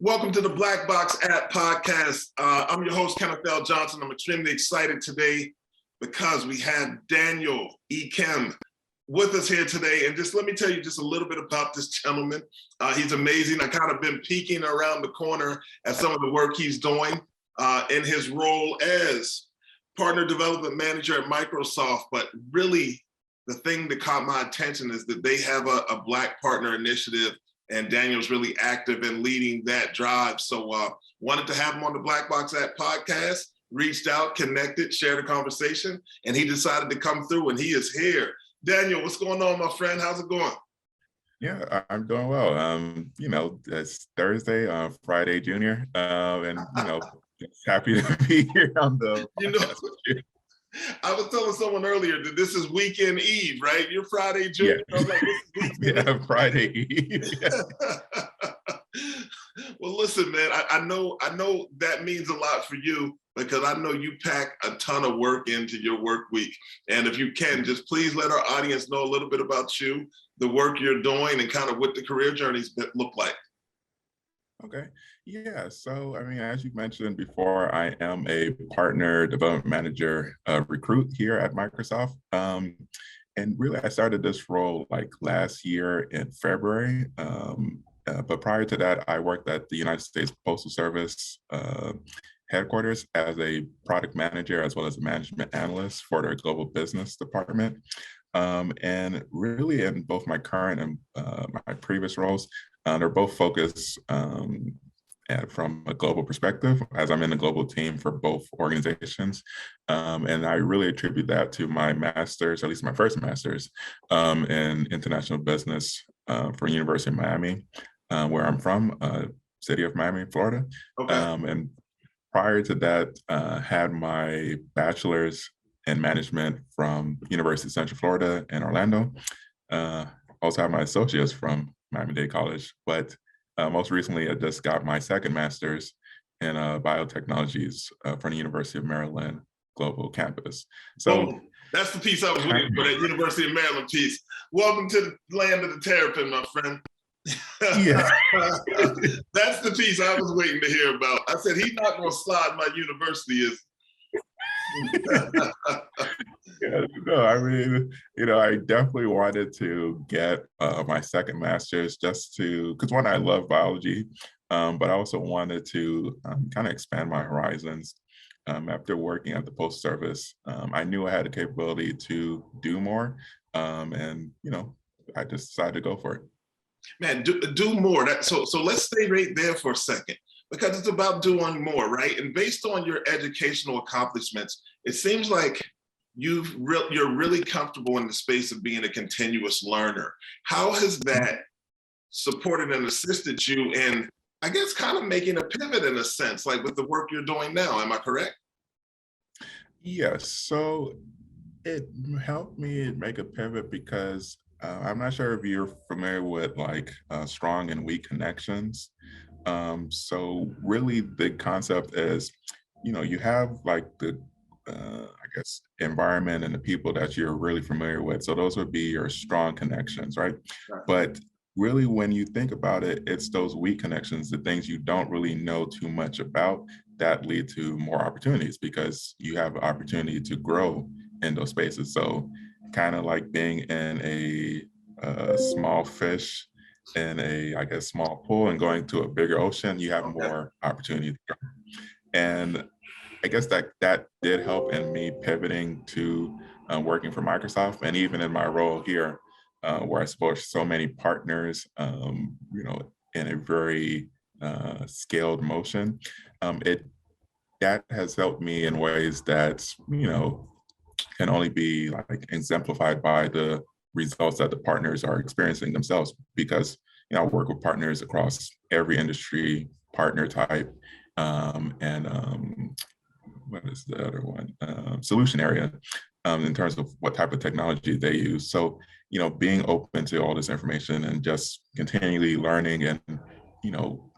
Welcome to the Black Box App Podcast. I'm your host, Kenneth Johnson. I'm extremely excited today because we have Daniel Ikem with us here today. And just let me tell you just a little bit about this gentleman. He's amazing. I kind of been peeking around the corner at some of the work he's doing in his role as Partner Development Manager at Microsoft. But really, the thing that caught my attention is that they have a Black Partner Initiative, and Daniel's really active in leading that drive. So wanted to have him on the Black Box App Podcast, reached out, connected, shared a conversation, and he decided to come through, and he is here. Daniel, what's going on, my friend? How's it going? Yeah, I'm doing well. It's Thursday, Friday Junior, and just happy to be here on the podcast with you. I was telling someone earlier that this is weekend eve, right? You're Friday Junior. Yeah, Like, yeah, Friday Eve. Yeah. Well, listen, man, I know that means a lot for you because I know you pack a ton of work into your work week. And if you can, just please let our audience know a little bit about you, the work you're doing, and kind of what the career journeys look like. Okay. Yeah. So, as you mentioned before, I am a partner development manager recruit here at Microsoft. And really, I started this role like last year in February. But prior to that, I worked at the United States Postal Service headquarters as a product manager, as well as a management analyst for their global business department. And really, in both my current and my previous roles, they're both focused from a global perspective, as I'm in the global team for both organizations. And I really attribute that to my master's, at least my first master's, in international business from University of Miami, where I'm from, city of Miami, Florida. Okay. And prior to that, had my bachelor's in management from University of Central Florida in Orlando. Also have my associates from Miami-Dade College, but most recently, I just got my second master's in biotechnologies from the University of Maryland Global Campus. So that's the piece I was waiting for, that University of Maryland piece. Welcome to the land of the terrapin, my friend. Yeah. That's the piece I was waiting to hear about. I said, he's not going to slide my university, is Yeah, no, I definitely wanted to get my second master's because one, I love biology, but I also wanted to kind of expand my horizons. After working at the Postal Service, I knew I had the capability to do more, and I just decided to go for it. Man, do more. So let's stay right there for a second, because it's about doing more, right? And based on your educational accomplishments, it seems like you're really comfortable in the space of being a continuous learner. How has that supported and assisted you in, I guess, kind of making a pivot in a sense, like with the work you're doing now? Am I correct? Yes. So it helped me make a pivot because I'm not sure if you're familiar with like strong and weak connections. So really the concept is, you have like the, I guess, environment and the people that you're really familiar with. So those would be your strong connections, right? But really, when you think about it, it's those weak connections, the things you don't really know too much about, that lead to more opportunities because you have an opportunity to grow in those spaces. So kind of like being in a small fish in a, I guess, small pool and going to a bigger ocean, you have more opportunity to grow. And I guess that did help in me pivoting to working for Microsoft. And even in my role here, where I support so many partners, in a very scaled motion, that has helped me in ways that, can only be like exemplified by the results that the partners are experiencing themselves. Because, I work with partners across every industry, partner type, and what is the other one? Solution area, in terms of what type of technology they use. So, being open to all this information and just continually learning and,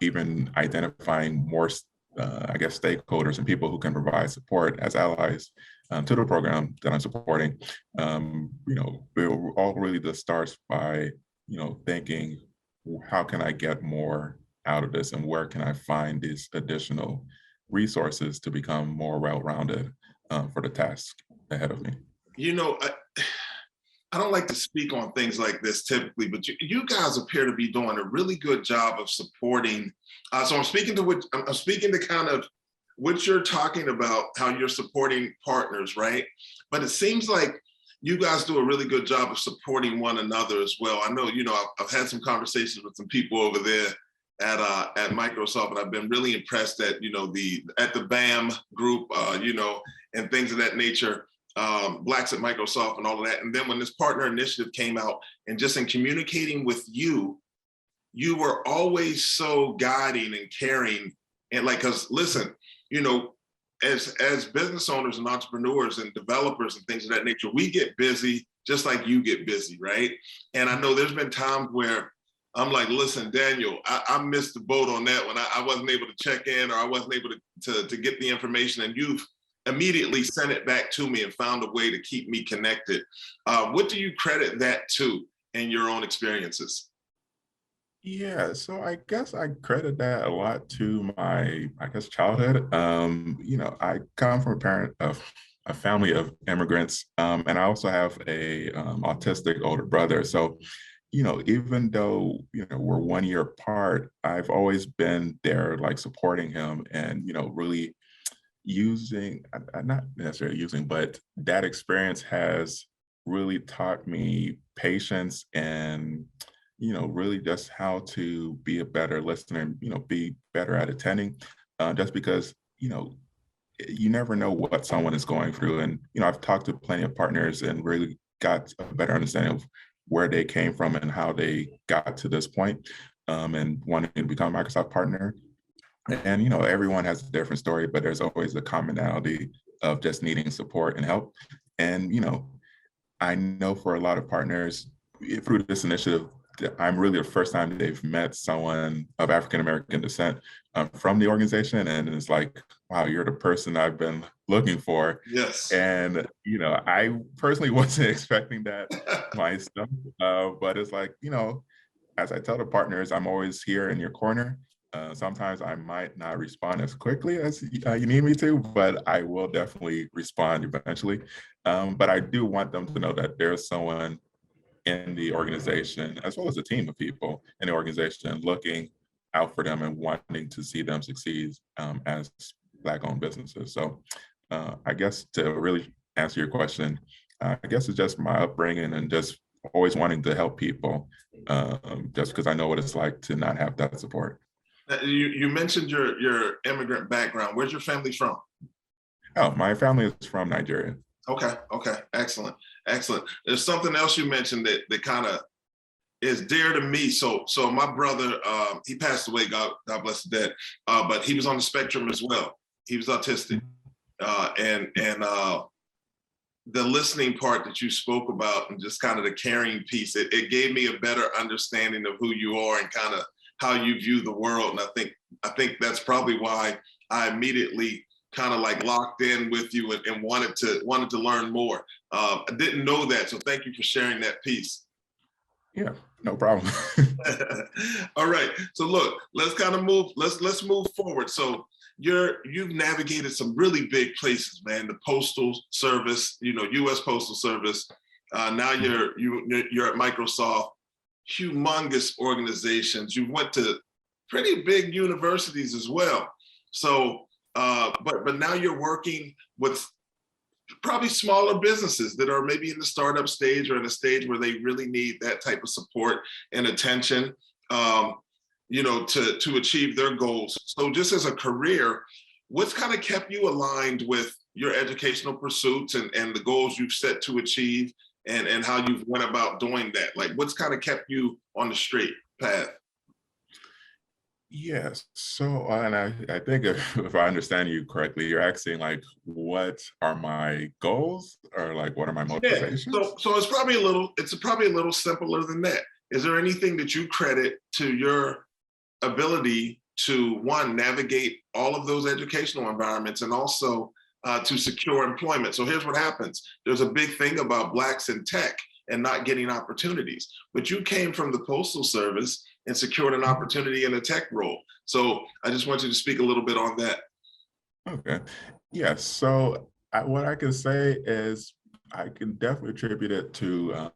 even identifying more, I guess, stakeholders and people who can provide support as allies to the program that I'm supporting. It all really just starts by, thinking, how can I get more out of this, and where can I find these additional resources to become more well-rounded for the task ahead of me. You know, I don't like to speak on things like this typically, but you guys appear to be doing a really good job of supporting. So I'm speaking to kind of what you're talking about, how you're supporting partners, right? But it seems like you guys do a really good job of supporting one another as well. I know, I've had some conversations with some people over there at Microsoft, and I've been really impressed at the BAM group, and things of that nature. Blacks at Microsoft and all of that. And then when this partner initiative came out, and just in communicating with you, you were always so guiding and caring. And because listen, as business owners and entrepreneurs and developers and things of that nature, we get busy just like you get busy, right? And I know there's been times where I'm like, listen, Daniel, I missed the boat on that one. I wasn't able to check in, or I wasn't able to get the information, and you've immediately sent it back to me and found a way to keep me connected. What do you credit that to in your own experiences? Yeah, so I guess I credit that a lot to my, childhood. I come from a family of immigrants, and I also have a autistic older brother. So, even though we're 1 year apart, I've always been there, like supporting him, and really using, not necessarily using, but that experience has really taught me patience and, really just how to be a better listener and, be better at attending, just because, you never know what someone is going through. And, I've talked to plenty of partners and really got a better understanding of where they came from and how they got to this point, and wanting to become a Microsoft partner. And everyone has a different story, but there's always a commonality of just needing support and help. And I know for a lot of partners through this initiative, I'm really the first time they've met someone of African American descent from the organization, and it's like, wow, you're the person I've been looking for. Yes. And I personally wasn't expecting that myself, but it's like, as I tell the partners, I'm always here in your corner. Sometimes I might not respond as quickly as you need me to, but I will definitely respond eventually. But I do want them to know that there's someone in the organization, as well as a team of people in the organization, looking out for them and wanting to see them succeed as Black-owned businesses. So I guess to really answer your question, I guess it's just my upbringing and just always wanting to help people, just because I know what it's like to not have that support. You mentioned your immigrant background. Where's your family from? Oh, my family is from Nigeria. Okay, excellent. There's something else you mentioned that kind of is dear to me. So my brother, he passed away, God bless the dead, but he was on the spectrum as well. He was autistic, and the listening part that you spoke about, and just kind of the caring piece, it gave me a better understanding of who you are and kind of how you view the world. And I think that's probably why I immediately kind of like locked in with you and wanted to learn more. I didn't know that, so thank you for sharing that piece. Yeah, no problem. All right, so look, let's kind of move. Let's move forward. So you've navigated some really big places, man. The Postal Service, U.S. Postal Service. Now you're at Microsoft. Humongous organizations. You went to pretty big universities as well. So, but now you're working with probably smaller businesses that are maybe in the startup stage or in a stage where they really need that type of support and attention, to achieve their goals. So just as a career, what's kind of kept you aligned with your educational pursuits and the goals you've set to achieve, and how you've went about doing that? Like, what's kind of kept you on the straight path? Yes. So, and I think if I understand you correctly, you're asking like, what are my goals, or like, what are my Yeah. motivations? So it's probably a little simpler than that. Is there anything that you credit to your ability to, one, navigate all of those educational environments, and also to secure employment? So here's what happens. There's a big thing about Blacks in tech and not getting opportunities. But you came from the Postal Service, and secured an opportunity in a tech role. So I just want you to speak a little bit on that. Okay. Yes. So what I can say is I can definitely attribute it to,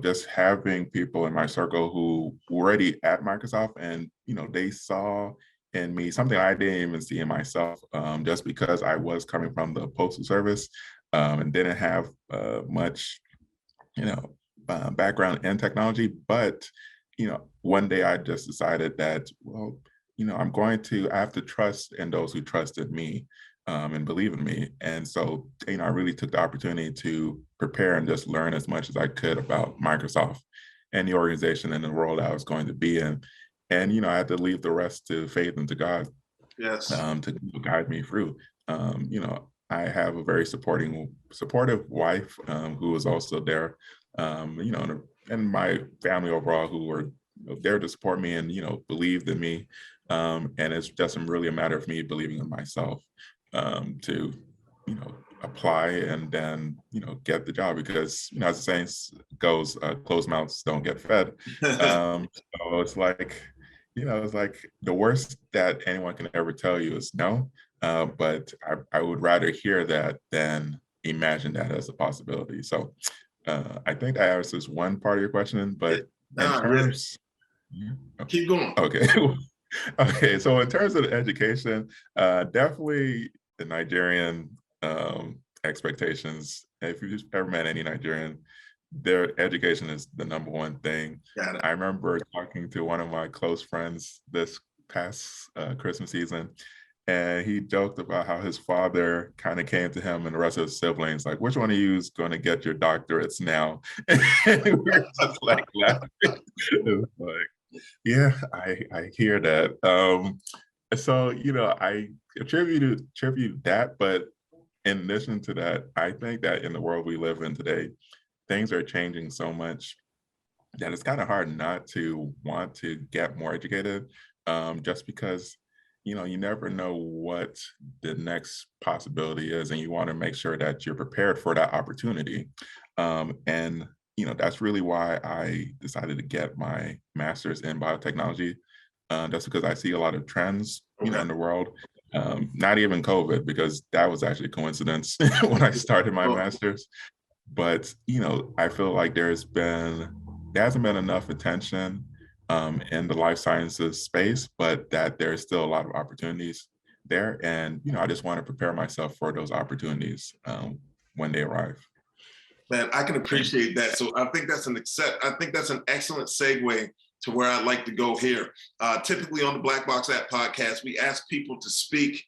just having people in my circle who were already at Microsoft and, they saw in me something I didn't even see in myself, just because I was coming from the postal service, and didn't have much, you know, background in technology. But, one day I just decided that, well, I have to trust in those who trusted me, and believe in me. And so, I really took the opportunity to prepare and just learn as much as I could about Microsoft and the organization and the role that I was going to be in. And, I had to leave the rest to faith and to God, Yes. to guide me through. I have a very supportive wife, who was also there, and my family overall who were there to support me and believed in me. And it's just really a matter of me believing in myself, to apply and then get the job because as the saying goes, closed mouths don't get fed. So it's like the worst that anyone can ever tell you is no. But I would rather hear that than imagine that as a possibility. So I think that answers one part of your question, but in terms, yeah, keep going. Okay. Okay. So in terms of the education, definitely the Nigerian expectations. If you've ever met any Nigerian, their education is the number one thing. Got it. I remember talking to one of my close friends this past Christmas season, and he joked about how his father kind of came to him and the rest of his siblings, like, which one of you is going to get your doctorates now? And we were just like laughing. It was like, yeah, I hear that. So I attribute that, but in addition to that, I think that in the world we live in today, things are changing so much that it's kind of hard not to want to get more educated, just because you never know what the next possibility is, and you want to make sure that you're prepared for that opportunity. And that's really why I decided to get my master's in biotechnology, just because I see a lot of trends in the world. Not even COVID, because that was actually a coincidence when I started my master's. But I feel like there hasn't been enough attention in the life sciences space, but that there's still a lot of opportunities there, and I just want to prepare myself for those opportunities when they arrive. Man, I can appreciate that. So I think that's an excellent segue to where I'd like to go here. Typically on the Black Box App podcast, we ask people to speak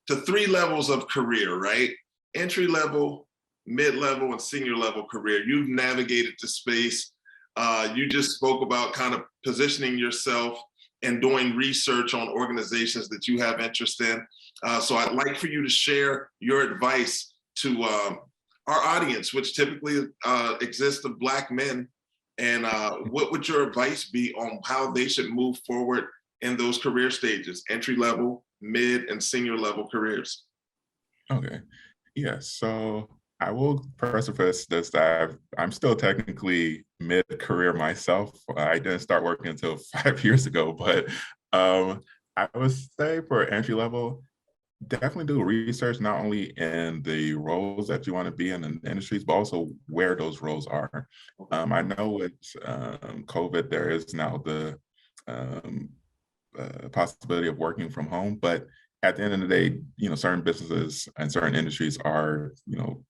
to three levels of career, right? Entry level, mid-level, and senior level career. You've navigated the space. You just spoke about kind of positioning yourself and doing research on organizations that you have interest in. So I'd like for you to share your advice to our audience, which typically exists of Black men. And what would your advice be on how they should move forward in those career stages, entry level, mid, and senior level careers? Okay. Yeah. So I will preface this that I'm still technically mid-career myself. I didn't start working until 5 years ago, but I would say for entry level, definitely do research not only in the roles that you want to be in the industries, but also where those roles are. I know with COVID, there is now the possibility of working from home, but at the end of the day, certain businesses and certain industries are,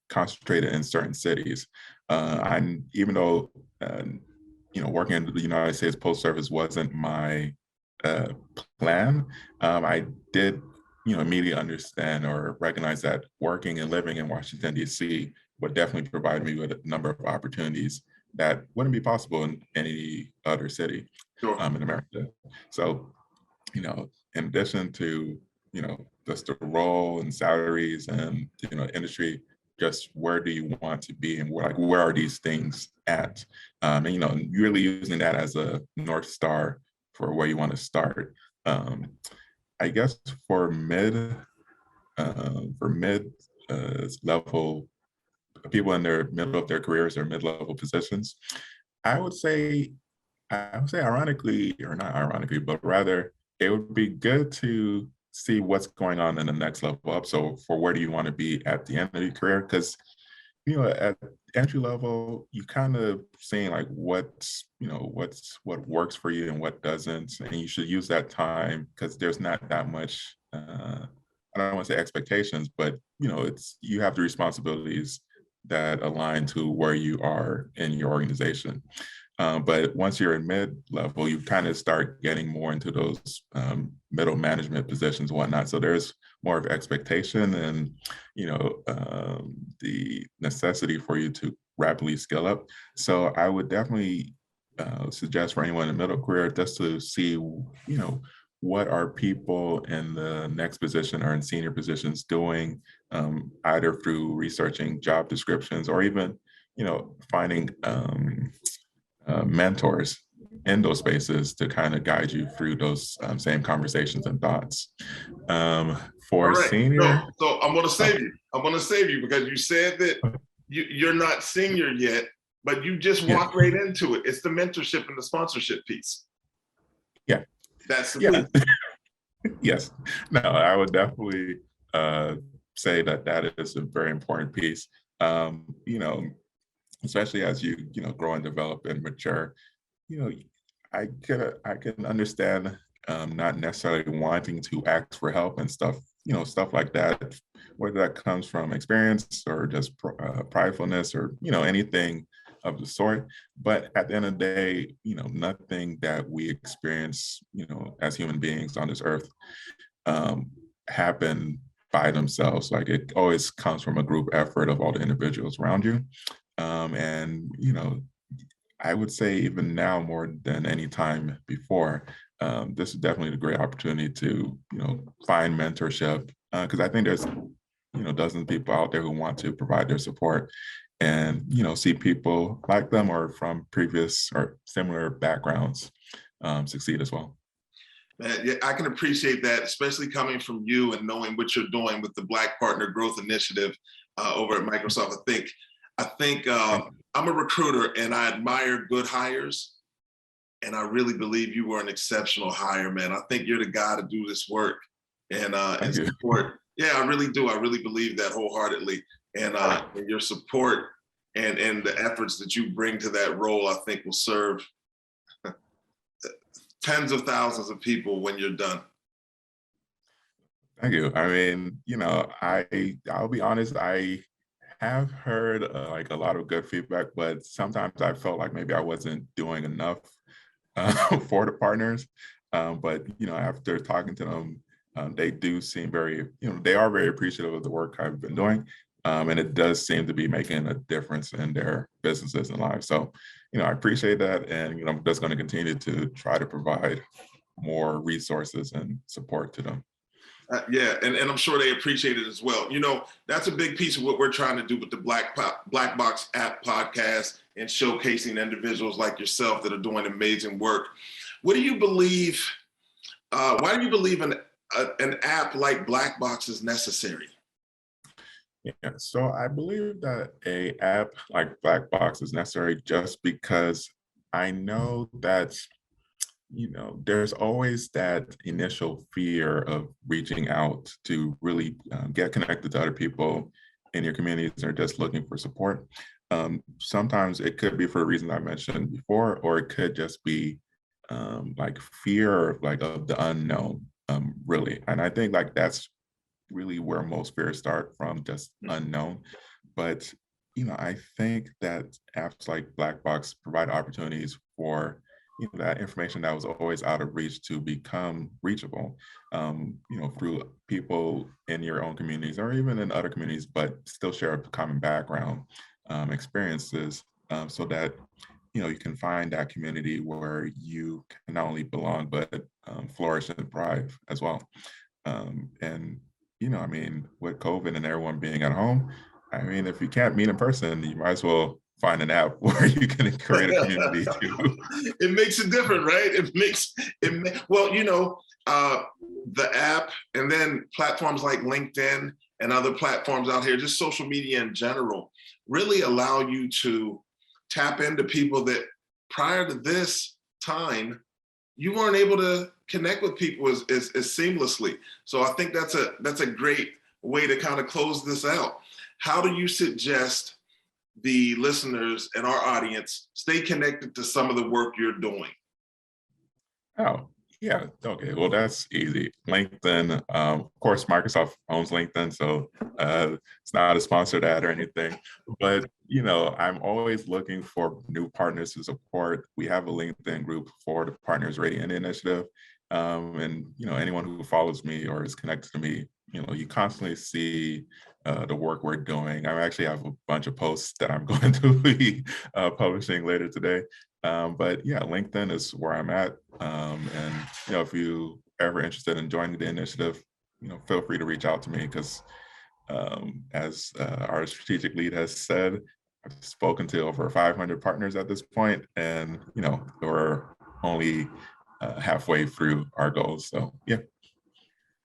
concentrated in certain cities. Even though, working in the United States Post Service wasn't my uh, plan, I did, immediately understand or recognize that working and living in Washington, D.C. would definitely provide me with a number of opportunities that wouldn't be possible in any other city in America. So, in addition to, just the role and salaries and, industry, just where do you want to be and where are these things at? And, really using that as a North Star for where you want to start. I guess for mid level people in their middle of their careers or mid-level positions, I would say I would say ironically, or not ironically, but rather it would be good to see what's going on in the next level up. So for where do you want to be at the end of your career? Because at entry level, you kind of seeing like what works for you and what doesn't, and you should use that time because there's not that much. I don't want to say expectations, but it's you have the responsibilities that align to where you are in your organization. But once you're in mid level, you kind of start getting more into those middle management positions and whatnot. So there's more of expectation and the necessity for you to rapidly scale up. So I would definitely suggest for anyone in the middle career just to see what are people in the next position or in senior positions doing, either through researching job descriptions or even finding mentors in those spaces to kind of guide you through those same conversations and thoughts. All For right. senior, So I'm going to oh, save you. I'm going to save you because you said that you're not senior yet, but you just yeah, walked right into it. It's the mentorship and the sponsorship piece. yeah, That's the yeah, piece. yes. No, I would definitely say that that is a very important piece. Especially as you grow and develop and mature, you know, I can understand not necessarily wanting to ask for help and stuff, stuff like that, whether that comes from experience or just pridefulness or anything of the sort. But at the end of the day, nothing that we experience, as human beings on this earth, um, happen by themselves. Like it always comes from a group effort of all the individuals around you. And I would say even now more than any time before, this is definitely a great opportunity to find mentorship because I think there's dozens of people out there who want to provide their support and see people like them or from previous or similar backgrounds succeed as well. Man, yeah, I can appreciate that, especially coming from you and knowing what you're doing with the Black Partner Growth Initiative over at Microsoft. I think I'm a recruiter and I admire good hires. And I really believe you were an exceptional hire, man. I think you're the guy to do this work and Thank you. support. Yeah, I really do. I really believe that wholeheartedly. And your support and the efforts that you bring to that role, I think will serve tens of thousands of people when you're done. Thank you. I mean, I'll be honest, I have heard like a lot of good feedback, but sometimes I felt like maybe I wasn't doing enough for the partners. But after talking to them, they do seem very, they are very appreciative of the work I've been doing. And it does seem to be making a difference in their businesses and lives. So, I appreciate that. And, I'm just going to continue to try to provide more resources and support to them. Yeah, and I'm sure they appreciate it as well. That's a big piece of what we're trying to do with the Black Box app podcast and showcasing individuals like yourself that are doing amazing work. What do you believe? Why do you believe an app like Black Box is necessary? Yeah, so I believe that a app like Black Box is necessary just because I know that there's always that initial fear of reaching out to really get connected to other people in your communities or just looking for support. Sometimes it could be for the reason I mentioned before, or it could just be like fear like of the unknown, really. And I think like that's really where most fears start from, just unknown. But I think that apps like Black Box provide opportunities for that information that was always out of reach to become reachable, through people in your own communities or even in other communities, but still share a common background, experiences, so that you can find that community where you can not only belong but flourish and thrive as well. And I mean, with COVID and everyone being at home, I mean, if you can't meet in person, you might as well find an app where you can create a community too. It makes it different, right? Well, the app and then platforms like LinkedIn and other platforms out here, just social media in general, really allow you to tap into people that prior to this time, you weren't able to connect with people as seamlessly. So I think that's a great way to kind of close this out. How do you suggest the listeners and our audience stay connected to some of the work you're doing? Oh, yeah. Okay. Well, that's easy. LinkedIn, of course, Microsoft owns LinkedIn, so it's not a sponsored ad or anything. But I'm always looking for new partners to support. We have a LinkedIn group for the Partners Rating Initiative, and anyone who follows me or is connected to me, you constantly see the work we're doing. I actually have a bunch of posts that I'm going to be publishing later today. But yeah, LinkedIn is where I'm at. And if you ever interested in joining the initiative, feel free to reach out to me because as our strategic lead has said, I've spoken to over 500 partners at this point, and we're only halfway through our goals. So yeah.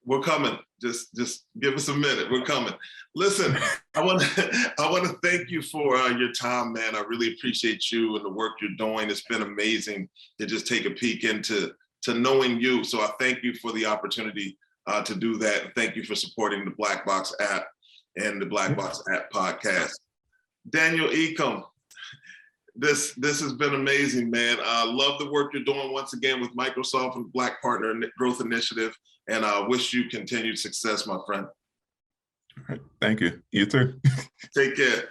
We're coming. Just give us a minute. We're coming. Listen, I want to thank you for your time, man. I really appreciate you and the work you're doing. It's been amazing to just take a peek into knowing you. So I thank you for the opportunity to do that. Thank you for supporting the Black Box app and the Black Box app podcast. Daniel Ikem, this has been amazing, man. I love the work you're doing once again with Microsoft and Black Partner Growth Initiative, and I wish you continued success, my friend. All right. Thank you. You too. Take care.